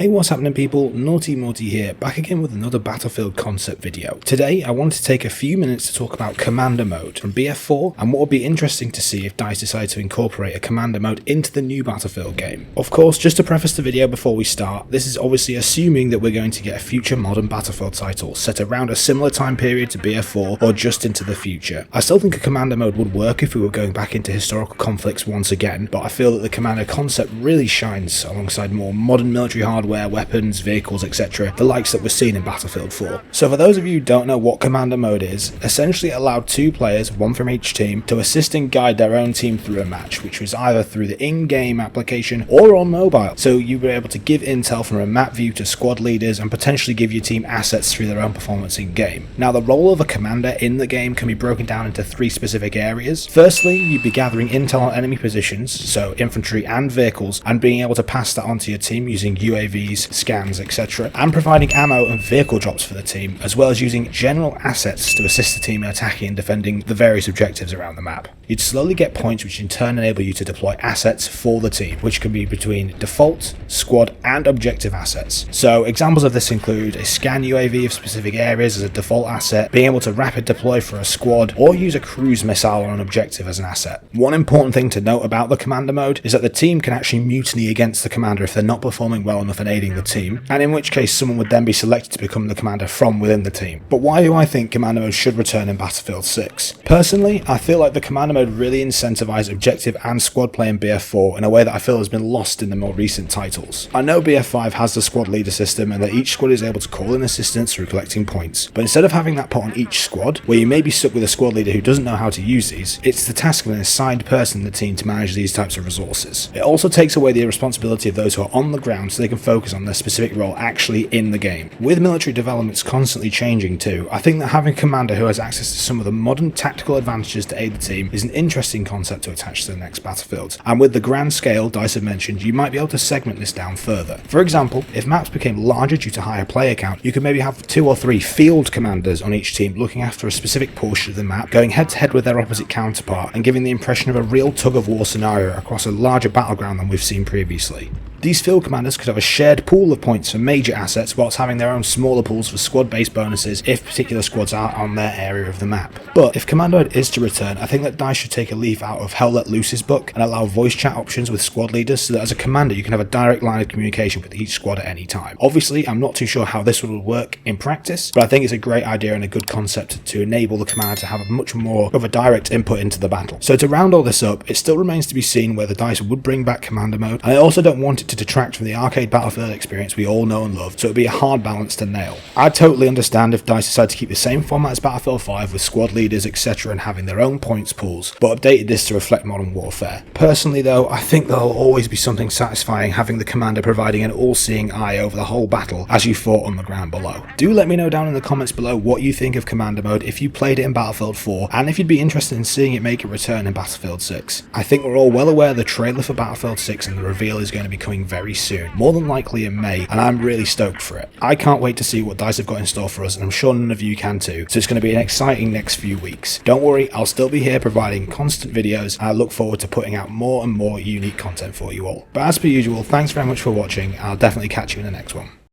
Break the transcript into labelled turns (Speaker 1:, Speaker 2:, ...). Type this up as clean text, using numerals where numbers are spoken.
Speaker 1: What's happening people, Naughty Morty here, back again with another Battlefield concept video. Today I wanted to take a few minutes to talk about Commander Mode from BF4 and what would be interesting to see if DICE decide to incorporate a Commander Mode into the new Battlefield game. Of course, just to preface the video before we start, this is obviously assuming that we're going to get a future modern Battlefield title set around a similar time period to BF4 or just into the future. I still think a Commander Mode would work if we were going back into historical conflicts once again, but I feel that the Commander concept really shines alongside more modern military hardware, weapons, vehicles, etc., the likes that we're seeing in Battlefield 4. So for those of you who don't know what Commander Mode is, essentially it allowed two players, one from each team, to assist and guide their own team through a match, which was either through the in-game application or on mobile. So you were able to give intel from a map view to squad leaders and potentially give your team assets through their own performance in game. Now the role of a commander in the game can be broken down into three specific areas. Firstly, you'd be gathering intel on enemy positions, so infantry and vehicles, and being able to pass that onto your team using UAVs, scans, etc., and providing ammo and vehicle drops for the team, as well as using general assets to assist the team in attacking and defending the various objectives around the map. You'd slowly get points which in turn enable you to deploy assets for the team, which can be between default, squad, and objective assets. So examples of this include a scan UAV of specific areas as a default asset, being able to rapid deploy for a squad, or use a cruise missile on an objective as an asset. One important thing to note about the Commander Mode is that the team can actually mutiny against the commander if they're not performing well enough in aiding the team, and in which case someone would then be selected to become the commander from within the team. But why do I think Commander Mode should return in Battlefield 6? Personally, I feel like the Commander Mode really incentivized objective and squad play in BF4 in a way that I feel has been lost in the more recent titles. I know BF5 has the squad leader system and that each squad is able to call in assistance through collecting points, but instead of having that put on each squad, where you may be stuck with a squad leader who doesn't know how to use these, it's the task of an assigned person in the team to manage these types of resources. It also takes away the responsibility of those who are on the ground so they can focus on their specific role actually in the game. With military developments constantly changing too, I think that having a commander who has access to some of the modern tactical advantages to aid the team is an interesting concept to attach to the next Battlefield. And with the grand scale DICE have mentioned, you might be able to segment this down further. For example, if maps became larger due to higher player count, you could maybe have 2 or 3 field commanders on each team looking after a specific portion of the map, going head to head with their opposite counterpart and giving the impression of a real tug-of-war scenario across a larger battleground than we've seen previously. These field commanders could have a shared pool of points for major assets whilst having their own smaller pools for squad-based bonuses if particular squads are on their area of the map. But if Commander Mode is to return, I think that DICE should take a leaf out of Hell Let Loose's book and allow voice chat options with squad leaders so that as a commander you can have a direct line of communication with each squad at any time. Obviously, I'm not too sure how this would work in practice, but I think it's a great idea and a good concept to enable the commander to have much more of a direct input into the battle. So to round all this up, it still remains to be seen whether DICE would bring back Commander Mode, and I also don't want it to detract from the arcade Battlefield experience we all know and love, so it would be a hard balance to nail. I totally understand if DICE decide to keep the same format as Battlefield 5 with squad leaders etc and having their own points pools, but updated this to reflect modern warfare. Personally though, I think there'll always be something satisfying having the commander providing an all-seeing eye over the whole battle as you fought on the ground below. Do let me know down in the comments below what you think of Commander Mode if you played it in Battlefield 4 and if you'd be interested in seeing it make a return in Battlefield 6. I think we're all well aware the trailer for Battlefield 6 and the reveal is going to be coming very soon, more than likely in May, and I'm really stoked for it. I can't wait to see what DICE have got in store for us, and I'm sure none of you can too, so it's going to be an exciting next few weeks. Don't worry, I'll still be here providing constant videos, and I look forward to putting out more and more unique content for you all. But as per usual, thanks very much for watching, and I'll definitely catch you in the next one.